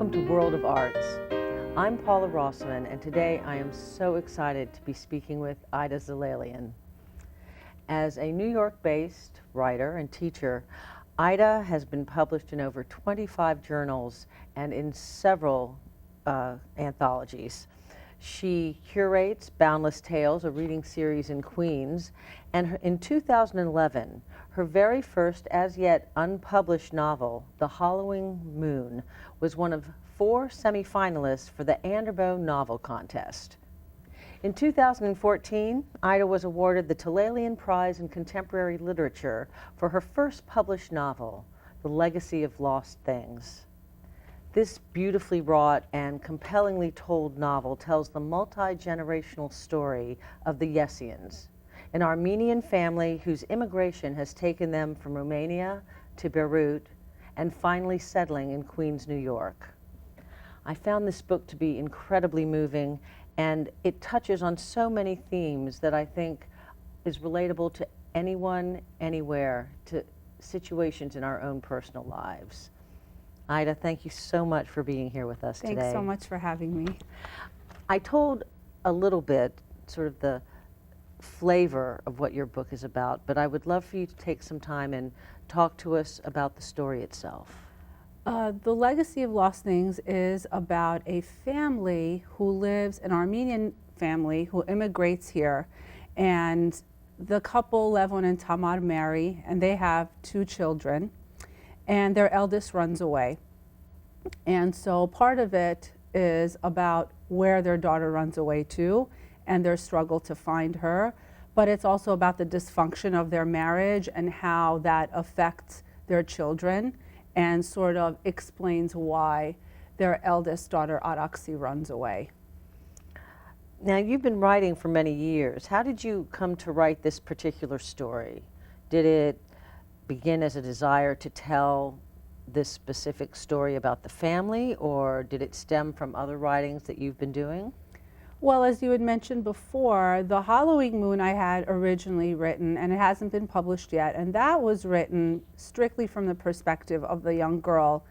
Welcome to World of Arts. I'm Paula Rossman, and today I am so excited to be speaking with AIDA ZILELIAN. As a New York-based writer and teacher, AIDA has been published in over 25 journals and in several anthologies. She curates Boundless Tales, a reading series in Queens, and in 2011, her very first as yet unpublished novel, The Hollowing Moon, was one of 4 semifinalists for the Anderbo Novel Contest. In 2014, AIDA was awarded the Tololyan Prize in Contemporary Literature for her first published novel, The Legacy of Lost Things. This beautifully wrought and compellingly told novel tells the multi-generational story of the Yesians, an Armenian family whose immigration has taken them from Romania to Beirut and finally settling in Queens, New York. I found this book to be incredibly moving, and it touches on so many themes that I think is relatable to anyone, anywhere, to situations in our own personal lives. AIDA, thank you so much for being here with us today. Thanks so much for having me. I told a little bit, sort of the flavor of what your book is about, but I would love for you to take some time and talk to us about the story itself. The Legacy of Lost Things is about a family who lives, an Armenian family who immigrates here, and the couple, Levon and Tamar, marry, and they have 2 children, and their eldest runs away. And so part of it is about where their daughter runs away to and their struggle to find her, but it's also about the dysfunction of their marriage and how that affects their children and sort of explains why their eldest daughter, Araksi, runs away. Now, you've been writing for many years. How did you come to write this particular story? Did it begin as a desire to tell this specific story about the family, or did it stem from other writings that you've been doing? Well, as you had mentioned before, The Hollowing Moon I had originally written, and it hasn't been published yet, and that was written strictly from the perspective of the young girl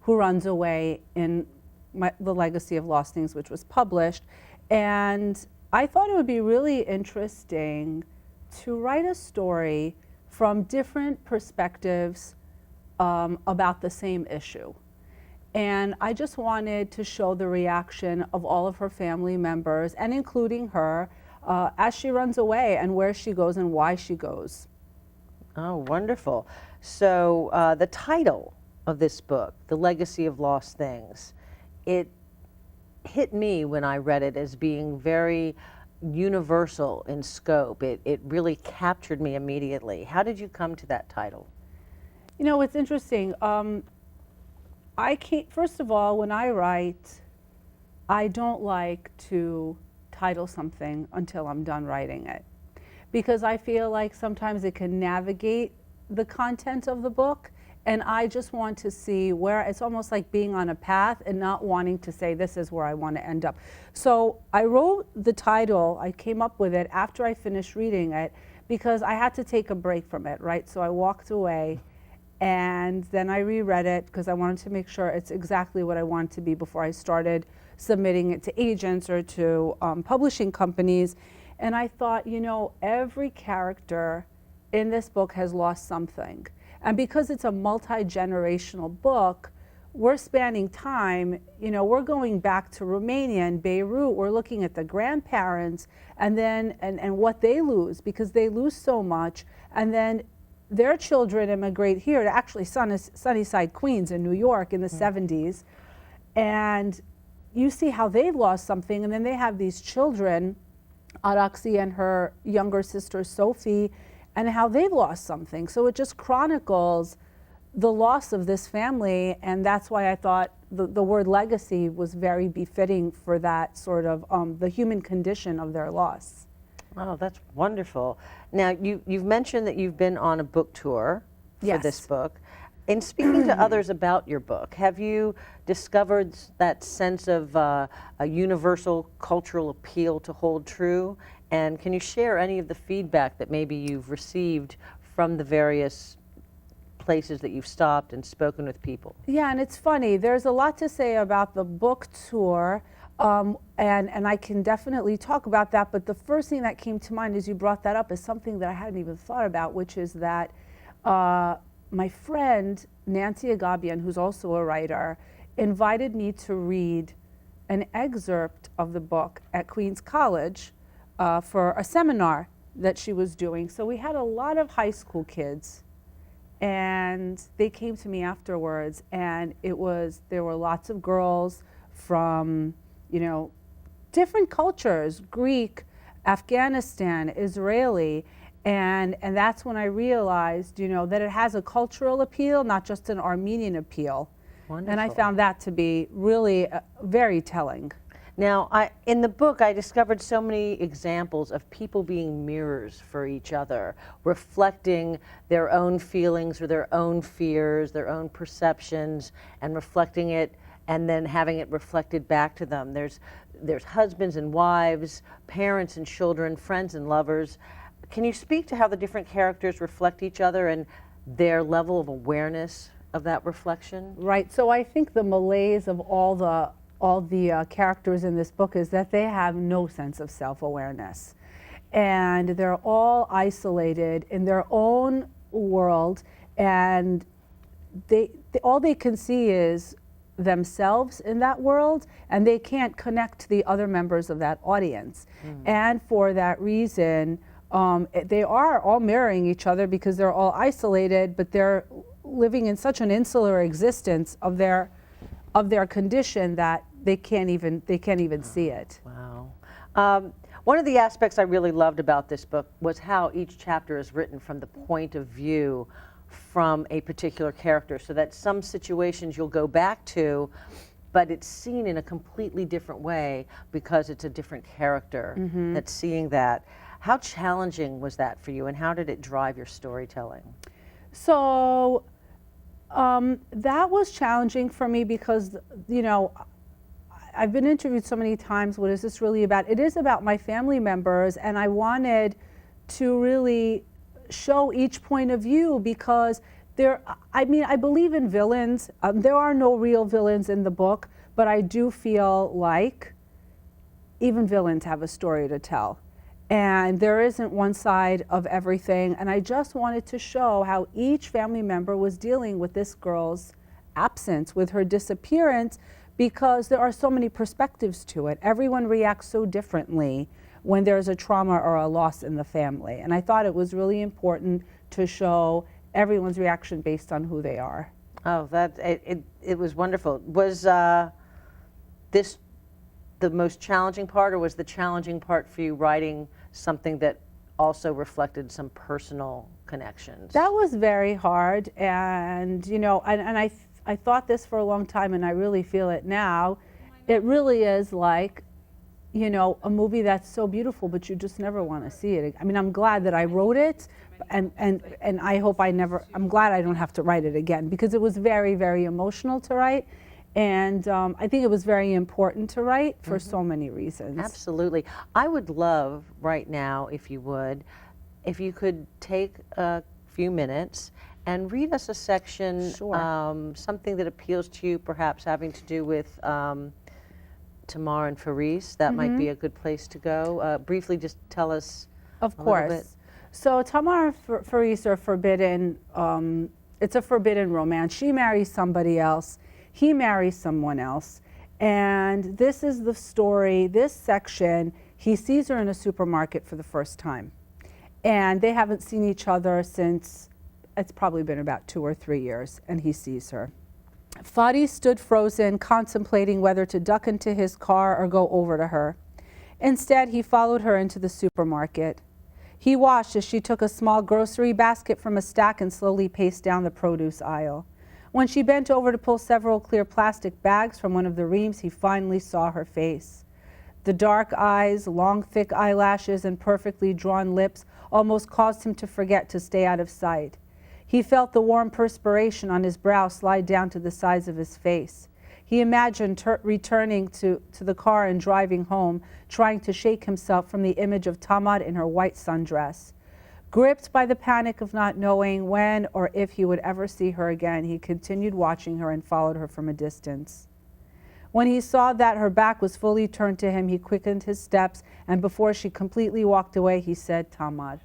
who runs away in The Legacy of Lost Things, which was published. And I thought it would be really interesting to write a story from different perspectives about the same issue. And I just wanted to show the reaction of all of her family members, and including her, as she runs away and where she goes and why she goes. Oh, wonderful. So the title of this book, The Legacy of Lost Things, it hit me when I read it as being very universal in scope. It really captured me immediately. How did you come to that title? You know, it's interesting. First of all, when I write, I don't like to title something until I'm done writing it, because I feel like sometimes it can navigate the content of the book, and I just want to see where, it's almost like being on a path and not wanting to say this is where I want to end up. So I wrote the title, I came up with it after I finished reading it, because I had to take a break from it, right? So I walked away, and then I reread it because I wanted to make sure it's exactly what I wanted to be before I started submitting it to agents or to publishing companies. And I thought, you know, every character in this book has lost something. And because it's a multi-generational book, we're spanning time, you know, we're going back to Romania and Beirut, we're looking at the grandparents and then, and what they lose, because they lose so much, and then their children immigrate here to actually Sunnyside, Queens in New York in the 70s. And you see how they've lost something, and then they have these children, Araksi and her younger sister Sophie, and how they've lost something. So it just chronicles the loss of this family, and that's why I thought the word legacy was very befitting for that sort of the human condition of their loss. Oh, that's wonderful. Now, you've mentioned that you've been on a book tour for this book. In speaking to others about your book, have you discovered that sense of a universal cultural appeal to hold true? And can you share any of the feedback that maybe you've received from the various places that you've stopped and spoken with people. Yeah, and it's funny. There's a lot to say about the book tour, and I can definitely talk about that. But the first thing that came to mind as you brought that up is something that I hadn't even thought about, which is that my friend Nancy Agabian, who's also a writer, invited me to read an excerpt of the book at Queens College for a seminar that she was doing. So we had a lot of high school kids, and they came to me afterwards, and there were lots of girls from, different cultures, Greek, Afghanistan, Israeli, and that's when I realized, that it has a cultural appeal, not just an Armenian appeal. Wonderful. And I found that to be really very telling. Now, in the book, I discovered so many examples of people being mirrors for each other, reflecting their own feelings or their own fears, their own perceptions, and reflecting it, and then having it reflected back to them. There's husbands and wives, parents and children, friends and lovers. Can you speak to how the different characters reflect each other and their level of awareness of that reflection? Right. So I think the malaise of all the characters in this book is that they have no sense of self-awareness, and they're all isolated in their own world, and all they can see is themselves in that world, and they can't connect to the other members of that audience. And for that reason, they are all mirroring each other because they're all isolated, but they're living in such an insular existence of their condition that they can't even see it. Wow. One of the aspects I really loved about this book was how each chapter is written from the point of view from a particular character, so that some situations you'll go back to, but it's seen in a completely different way because it's a different character that's seeing that. How challenging was that for you, and how did it drive your storytelling? So that was challenging for me because, I've been interviewed so many times, what is this really about? It is about my family members, and I wanted to really show each point of view because I believe in villains. There are no real villains in the book, but I do feel like even villains have a story to tell. And there isn't one side of everything. And I just wanted to show how each family member was dealing with this girl's absence, with her disappearance, because there are so many perspectives to it. Everyone reacts so differently when there's a trauma or a loss in the family. And I thought it was really important to show everyone's reaction based on who they are. Oh, it was wonderful. Was this the most challenging part, or was the challenging part for you writing something that also reflected some personal connections? That was very hard, and I thought this for a long time, and I really feel it now. It really is like, a movie that's so beautiful, but you just never want to see it. I mean, I'm glad that I wrote it, and I hope I'm glad I don't have to write it again, because it was very, very emotional to write. And I think it was very important to write for so many reasons. Absolutely. I would love right now, if you could take a few minutes and read us a section, Sure. Something that appeals to you, perhaps having to do with Tamar and Faris. That might be a good place to go. Briefly, just tell us Of a little bit. course. So Tamar and Faris are forbidden. It's a forbidden romance. She marries somebody else. He marries someone else. And this is the story, this section, he sees her in a supermarket for the first time. And they haven't seen each other since, it's probably been about 2 or 3 years, and he sees her. Faris stood frozen, contemplating whether to duck into his car or go over to her. Instead, he followed her into the supermarket. He watched as she took a small grocery basket from a stack and slowly paced down the produce aisle. When she bent over to pull several clear plastic bags from one of the reams, he finally saw her face. The dark eyes, long thick eyelashes, and perfectly drawn lips almost caused him to forget to stay out of sight. He felt the warm perspiration on his brow slide down to the sides of his face. He imagined returning to the car and driving home, trying to shake himself from the image of Tamar in her white sundress. Gripped by the panic of not knowing when or if he would ever see her again, he continued watching her and followed her from a distance. When he saw that her back was fully turned to him, he quickened his steps, and before she completely walked away, he said, "Tamar."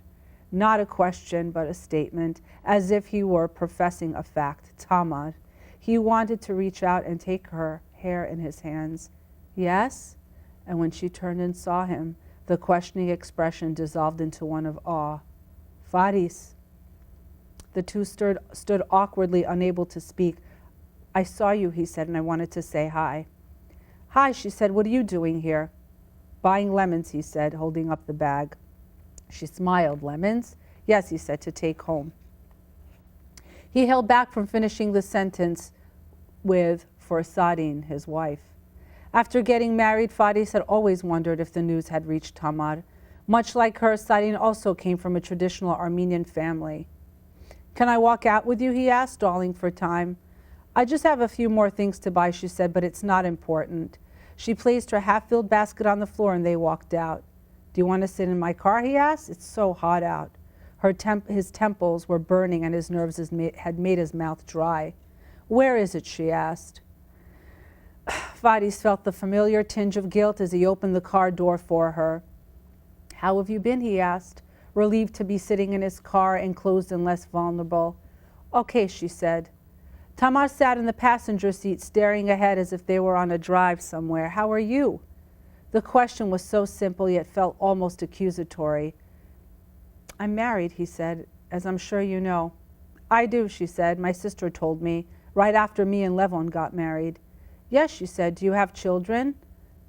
Not a question, but a statement, as if he were professing a fact. "Tamar." He wanted to reach out and take her hair in his hands. "Yes?" And when she turned and saw him, the questioning expression dissolved into one of awe. "Faris." The two stood awkwardly, unable to speak. "I saw you," he said, "and I wanted to say hi." "Hi," she said. "What are you doing here?" "Buying lemons," he said, holding up the bag. She smiled. "Lemons?" "Yes," he said, "to take home." He held back from finishing the sentence with, "for Sadin," his wife. After getting married, Faris had always wondered if the news had reached Tamar. Much like her, Sadin also came from a traditional Armenian family. "Can I walk out with you?" he asked, stalling for time. "I just have a few more things to buy," she said, "but it's not important." She placed her half-filled basket on the floor and they walked out. "Do you want to sit in my car?" he asked. "It's so hot out." His temples were burning and his nerves had made his mouth dry. "Where is it?" she asked. Faris felt the familiar tinge of guilt as he opened the car door for her. "How have you been?" he asked, relieved to be sitting in his car, enclosed and less vulnerable. "Okay," she said. Tamar sat in the passenger seat, staring ahead as if they were on a drive somewhere. "How are you?" The question was so simple, yet felt almost accusatory. "I'm married," he said, "as I'm sure you know." "I do," she said. "My sister told me, right after me and Levon got married." "Yes," she said. "Do you have children?"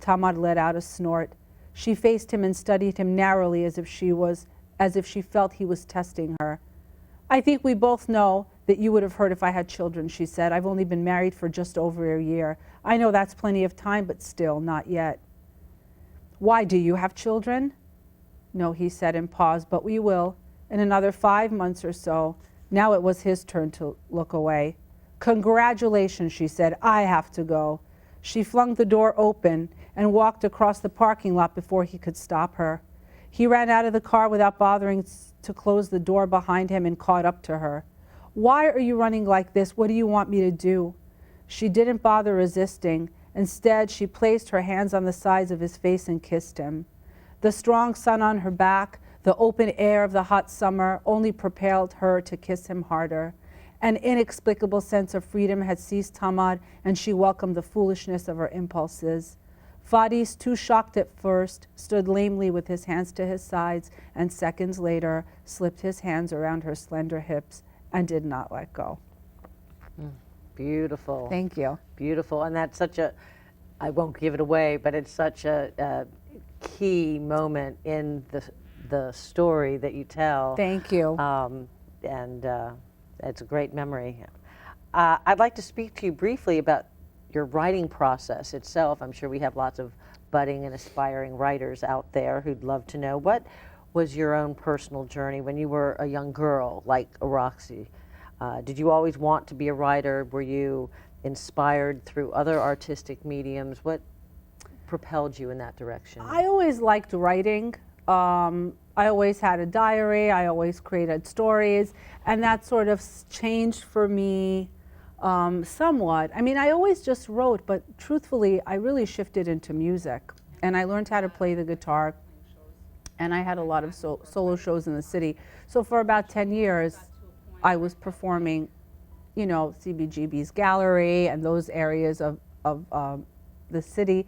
Tamar let out a snort. She faced him and studied him narrowly as if she felt he was testing her. "I think we both know that you would have heard if I had children," she said. "I've only been married for just over a year. I know that's plenty of time, but still, not yet." "Why, do you have children?" "No," he said and paused, "but we will, in another 5 months or so." Now it was his turn to look away. "Congratulations," she said. "I have to go." She flung the door open and walked across the parking lot before he could stop her. He ran out of the car without bothering to close the door behind him and caught up to her. "Why are you running like this? What do you want me to do?" She didn't bother resisting. Instead, she placed her hands on the sides of his face and kissed him. The strong sun on her back, the open air of the hot summer only propelled her to kiss him harder. An inexplicable sense of freedom had seized Tamar, and she welcomed the foolishness of her impulses. Faris, too shocked at first, stood lamely with his hands to his sides, and seconds later slipped his hands around her slender hips and did not let go. Beautiful. Thank you. Beautiful. And that's such a, I won't give it away, but it's such a key moment in the story that you tell. Thank you. And it's a great memory. I'd like to speak to you briefly about your writing process itself. I'm sure we have lots of budding and aspiring writers out there who'd love to know, what was your own personal journey when you were a young girl like Roxy? Did you always want to be a writer? Were you inspired through other artistic mediums? What propelled you in that direction? I always liked writing. I always had a diary. I always created stories, and that sort of changed for me somewhat. I mean, I always just wrote, but truthfully, I really shifted into music, and I learned how to play the guitar, and I had a lot of solo shows in the city. So for about 10 years, I was performing, you know, CBGB's gallery and those areas of the city,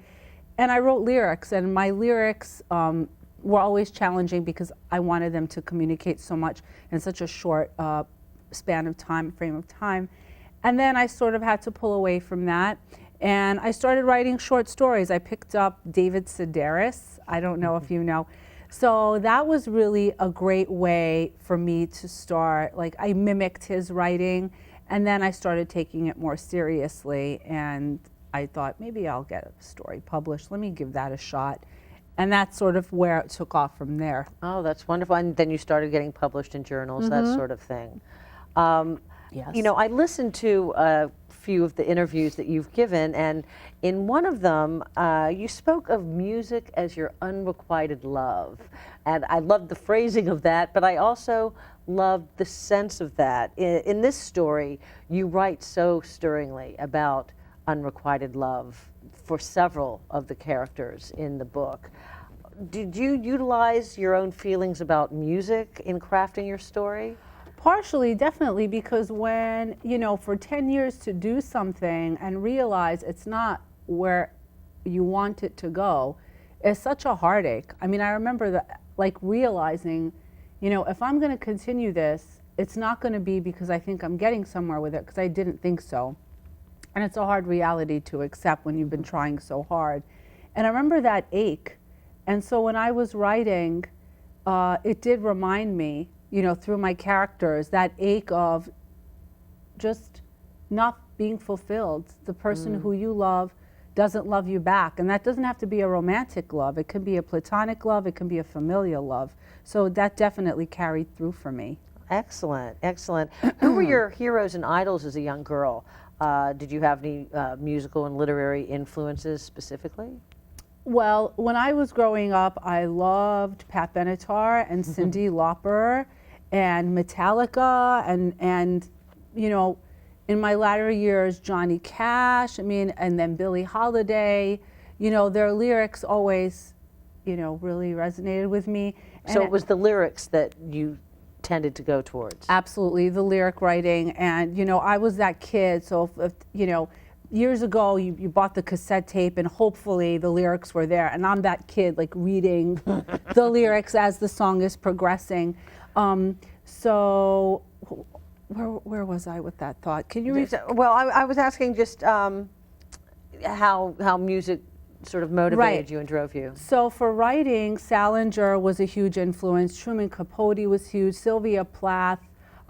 and I wrote lyrics, and my lyrics were always challenging because I wanted them to communicate so much in such a short frame of time. And then I sort of had to pull away from that, and I started writing short stories. I picked up David Sedaris. I don't know if you know. So that was really a great way for me to start. Like, I mimicked his writing, and then I started taking it more seriously, and I thought, maybe I'll get a story published. Let me give that a shot. And that's sort of where it took off from there. Oh, that's wonderful. And then you started getting published in journals, that sort of thing. Yes. You know, I listened to a few of the interviews that you've given, and in one of them, you spoke of music as your unrequited love. And I loved the phrasing of that, but I also loved the sense of that. In this story, you write so stirringly about unrequited love for several of the characters in the book. Did you utilize your own feelings about music in crafting your story? Partially, definitely, because when, for 10 years to do something and realize it's not where you want it to go is such a heartache. I mean, I remember that, realizing, if I'm going to continue this, it's not going to be because I think I'm getting somewhere with it, because I didn't think so. And it's a hard reality to accept when you've been trying so hard. And I remember that ache. And so when I was writing, it did remind me, through my characters, that ache of just not being fulfilled. The person who you love doesn't love you back. And that doesn't have to be a romantic love. It can be a platonic love. It can be a familial love. So that definitely carried through for me. Excellent, excellent. Who were your heroes and idols as a young girl? Did you have any musical and literary influences specifically? Well, when I was growing up, I loved Pat Benatar and Cyndi Lauper and Metallica and in my latter years, Johnny Cash, and then Billie Holiday. Their lyrics always, really resonated with me. And so it was the lyrics that you tended to go towards? Absolutely, the lyric writing. And, I was that kid, so if years ago, you bought the cassette tape and hopefully the lyrics were there. And I'm that kid, reading the lyrics as the song is progressing. So where was I with that thought? Can you Well, I was asking just how music sort of motivated you and drove you. So for writing, Salinger was a huge influence. Truman Capote was huge. Sylvia Plath.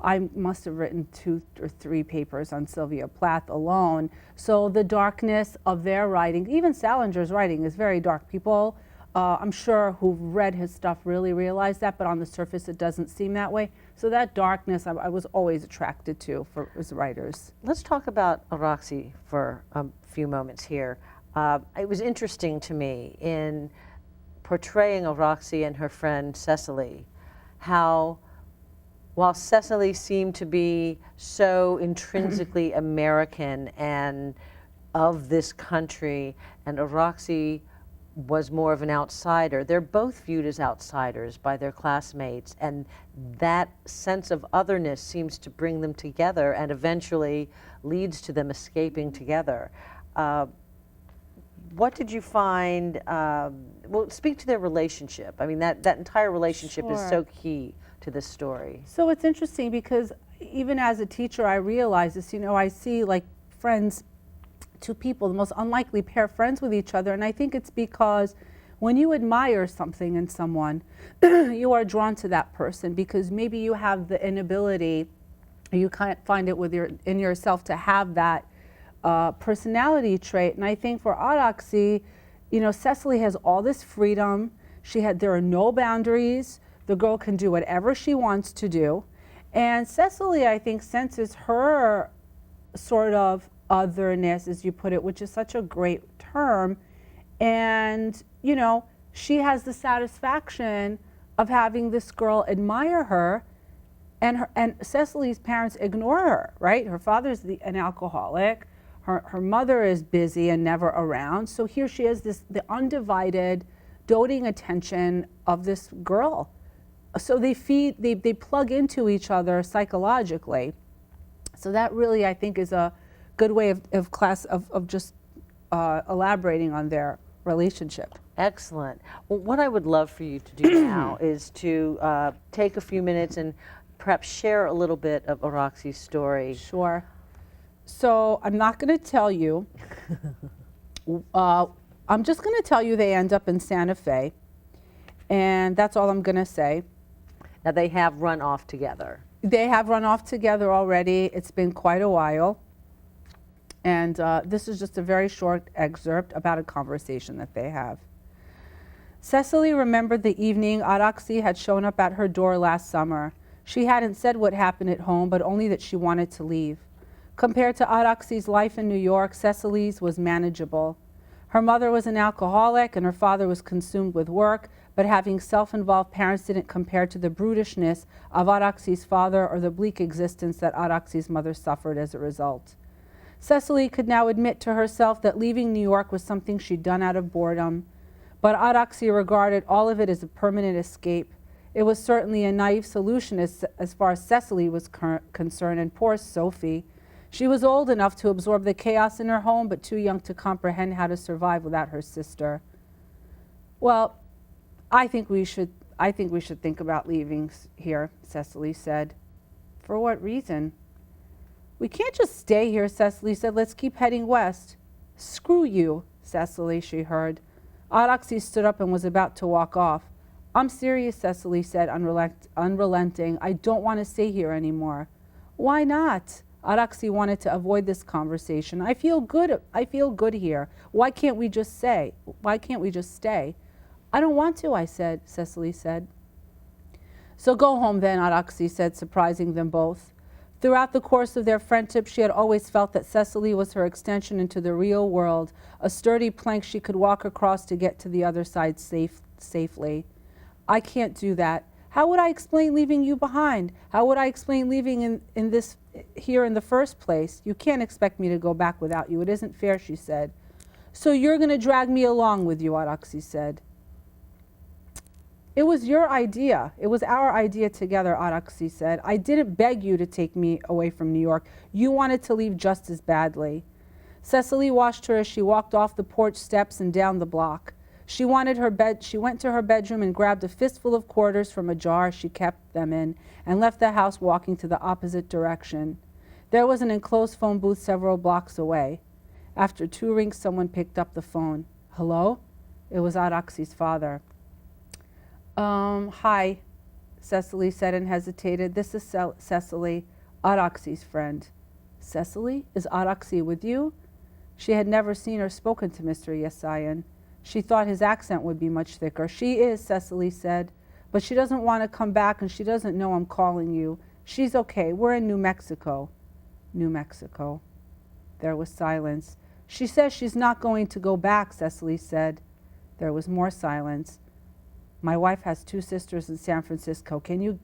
I must have written 2 or 3 papers on Sylvia Plath alone. So the darkness of their writing, even Salinger's writing is very dark. People, I'm sure, who've read his stuff really realize that, but on the surface it doesn't seem that way. So that darkness I was always attracted to as writers. Let's talk about Araxi for a few moments here. It was interesting to me in portraying Araxi and her friend Cecily, how while Cecily seemed to be so intrinsically American and of this country, and Araxi was more of an outsider, they're both viewed as outsiders by their classmates, and that sense of otherness seems to bring them together and eventually leads to them escaping together. What did you find, well, speak to their relationship. I mean, that entire relationship is so key to this story. So it's interesting because even as a teacher, I realize this, I see friends, 2 people, the most unlikely pair, friends with each other. And I think it's because when you admire something in someone, you are drawn to that person because maybe you have the inability, or you can't find it in yourself to have that personality trait. And I think for Araxi, Cecily has all this freedom. There are no boundaries. The girl can do whatever she wants to do. And Cecily, I think, senses her sort of otherness, as you put it, which is such a great term. And, she has the satisfaction of having this girl admire her, and Cecily's parents ignore her, right? Her father's an alcoholic. Her mother is busy and never around. So here she is, the undivided, doting attention of this girl. So they plug into each other psychologically. So that really, I think, is a good way of just elaborating on their relationship. Excellent. Well, what I would love for you to do now is to take a few minutes and perhaps share a little bit of Araxi's story. Sure. So I'm not going to tell you. I'm just going to tell you they end up in Santa Fe. And that's all I'm going to say. Now, they have run off together. They have run off together already. It's been quite a while. And this is just a very short excerpt about a conversation that they have. Cecily remembered the evening Araxi had shown up at her door last summer. She hadn't said what happened at home, but only that she wanted to leave. Compared to Araksi's life in New York, Cecily's was manageable. Her mother was an alcoholic and her father was consumed with work, but having self-involved parents didn't compare to the brutishness of Araksi's father or the bleak existence that Araksi's mother suffered as a result. Cecily could now admit to herself that leaving New York was something she'd done out of boredom, but Araksi regarded all of it as a permanent escape. It was certainly a naive solution as far as Cecily was concerned, and poor Sophie. She was old enough to absorb the chaos in her home, but too young to comprehend how to survive without her sister. Well, I think we should think about leaving here, Cecily said. For what reason? We can't just stay here, Cecily said. Let's keep heading west. Screw you, Cecily, she heard. Araksi stood up and was about to walk off. I'm serious, Cecily said, unrelenting. I don't want to stay here anymore. Why not? Araksi wanted to avoid this conversation. I feel good here. Why can't we just stay? I don't want to, Cecily said. So go home then, Araksi said, surprising them both. Throughout the course of their friendship, she had always felt that Cecily was her extension into the real world, a sturdy plank she could walk across to get to the other side safely. I can't do that. How would I explain leaving you behind? How would I explain leaving here in the first place? You can't expect me to go back without you. It isn't fair, she said. So you're going to drag me along with you, Araksi said. It was your idea. It was our idea together, Araksi said. I didn't beg you to take me away from New York. You wanted to leave just as badly. Cecily watched her as she walked off the porch steps and down the block. She went to her bedroom and grabbed a fistful of quarters from a jar she kept them in and left the house, walking to the opposite direction. There was an enclosed phone booth several blocks away. After 2 rings, someone picked up the phone. Hello? It was Araksi's father. Hi, Cecily said and hesitated. This is Cecily, Araksi's friend. Cecily? Is Araksi with you? She had never seen or spoken to Mr. Yesayan. She thought his accent would be much thicker. She is, Cecily said, but she doesn't want to come back and she doesn't know I'm calling you. She's okay. We're in New Mexico. New Mexico. There was silence. She says she's not going to go back, Cecily said. There was more silence. My wife has 2 sisters in San Francisco. Can you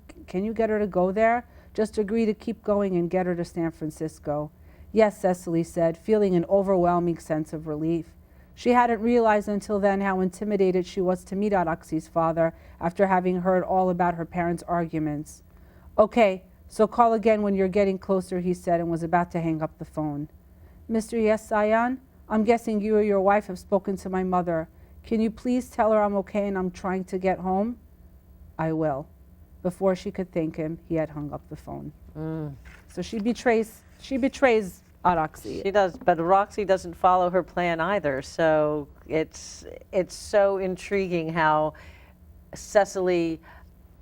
get her to go there? Just agree to keep going and get her to San Francisco. Yes, Cecily said, feeling an overwhelming sense of relief. She hadn't realized until then how intimidated she was to meet Araksi's father after having heard all about her parents' arguments. Okay, so call again when you're getting closer, he said, and was about to hang up the phone. Mr. Yesayan, I'm guessing you or your wife have spoken to my mother. Can you please tell her I'm okay and I'm trying to get home? I will. Before she could thank him, he had hung up the phone. So she betrays Araksi. She does, but Araksi doesn't follow her plan either. So it's so intriguing how Cecily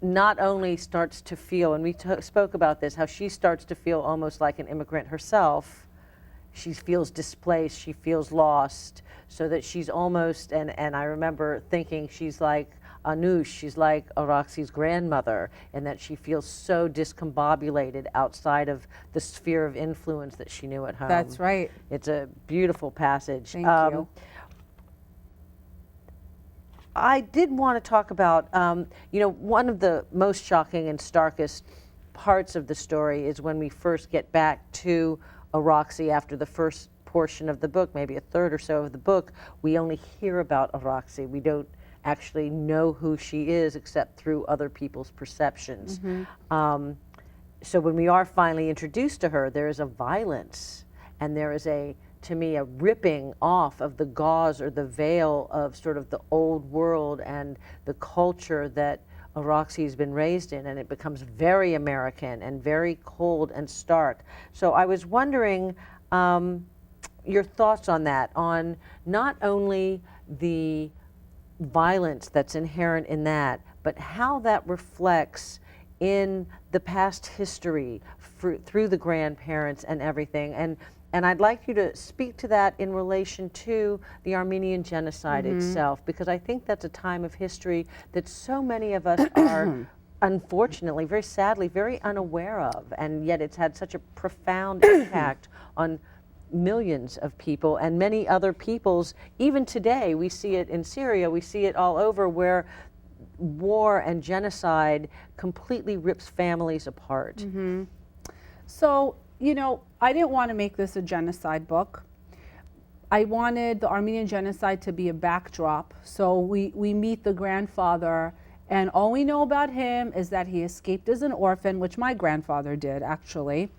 not only starts to feel, and we spoke about this, how she starts to feel almost like an immigrant herself. She feels displaced, she feels lost, so that she's almost, and I remember thinking she's like Anush, she's like Araksi's grandmother, and that she feels so discombobulated outside of the sphere of influence that she knew at home. That's right. It's a beautiful passage. Thank you. I did want to talk about, one of the most shocking and starkest parts of the story is when we first get back to Araksi after the first portion of the book, maybe a third or so of the book. We only hear about Araksi. We don't actually know who she is except through other people's perceptions. So when we are finally introduced to her, there is a violence and there is to me, a ripping off of the gauze or the veil of sort of the old world and the culture that Araksi's been raised in, and it becomes very American and very cold and stark. So I was wondering your thoughts on that, on not only the violence that's inherent in that, but how that reflects in the past history through the grandparents and everything. And I'd like you to speak to that in relation to the Armenian genocide itself, because I think that's a time of history that so many of us are unfortunately, very sadly, very unaware of, and yet it's had such a profound impact on millions of people and many other peoples. Even today, we see it in Syria, we see it all over, where war and genocide completely rips families apart. Mm-hmm. So, you know, I didn't want to make this a genocide book. I wanted the Armenian genocide to be a backdrop. So we meet the grandfather, and all we know about him is that he escaped as an orphan, which my grandfather did, actually.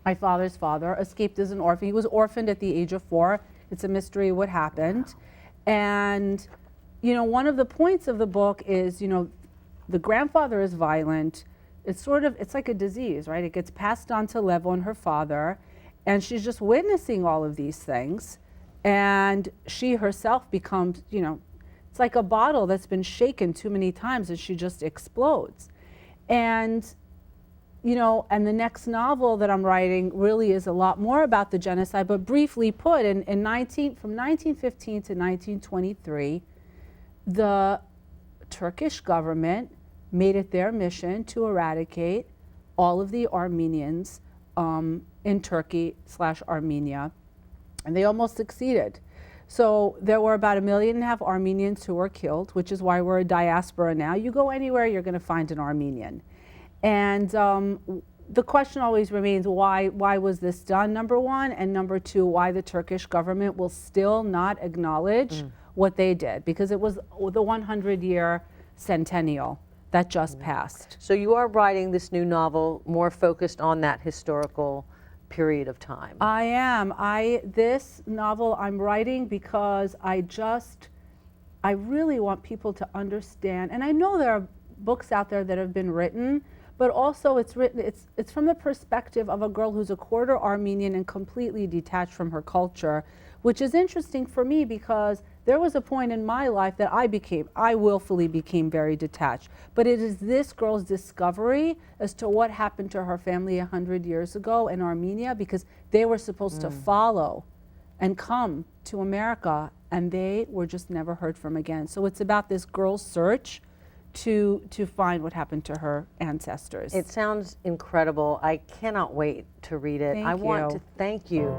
My father's father escaped as an orphan. He was orphaned at the age of 4. It's a mystery what happened. And, you know, one of the points of the book is, you know, the grandfather is violent. It's like a disease, right? It gets passed on to Levo and her father, and she's just witnessing all of these things. And she herself becomes, you know, it's like a bottle that's been shaken too many times and she just explodes. And, you know, and the next novel that I'm writing really is a lot more about the genocide, but briefly put, from 1915 to 1923, the Turkish government made it their mission to eradicate all of the Armenians in Turkey/Armenia, and they almost succeeded. So there were about 1.5 million Armenians who were killed, which is why we're a diaspora now. You go anywhere, you're going to find an Armenian. And the question always remains, why was this done, number one, and number two, why the Turkish government will still not acknowledge what they did, because it was the 100-year centennial that just passed. So you are writing this new novel more focused on that historical period of time. I am. This novel I'm writing because I really want people to understand, and I know there are books out there that have been written, but also it's from the perspective of a girl who's a quarter Armenian and completely detached from her culture, which is interesting for me because there was a point in my life that I willfully became very detached. But it is this girl's discovery as to what happened to her family 100 years ago in Armenia, because they were supposed to follow and come to America, and they were just never heard from again. So it's about this girl's search to find what happened to her ancestors. It sounds incredible. I cannot wait to read it. I want to thank you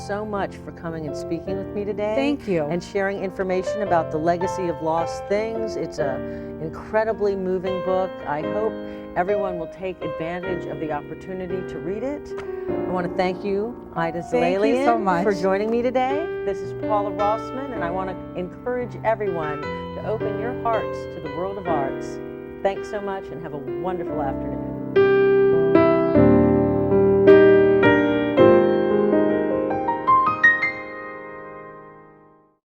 so much for coming and speaking with me today. Thank you. And sharing information about the legacy of lost things. It's an incredibly moving book. I hope everyone will take advantage of the opportunity to read it. I want to thank you, AIDA ZILELIAN, thank you so much for joining me today. This is Paula Rossman, and I want to encourage everyone to open your hearts to the world of arts. Thanks so much, and have a wonderful afternoon.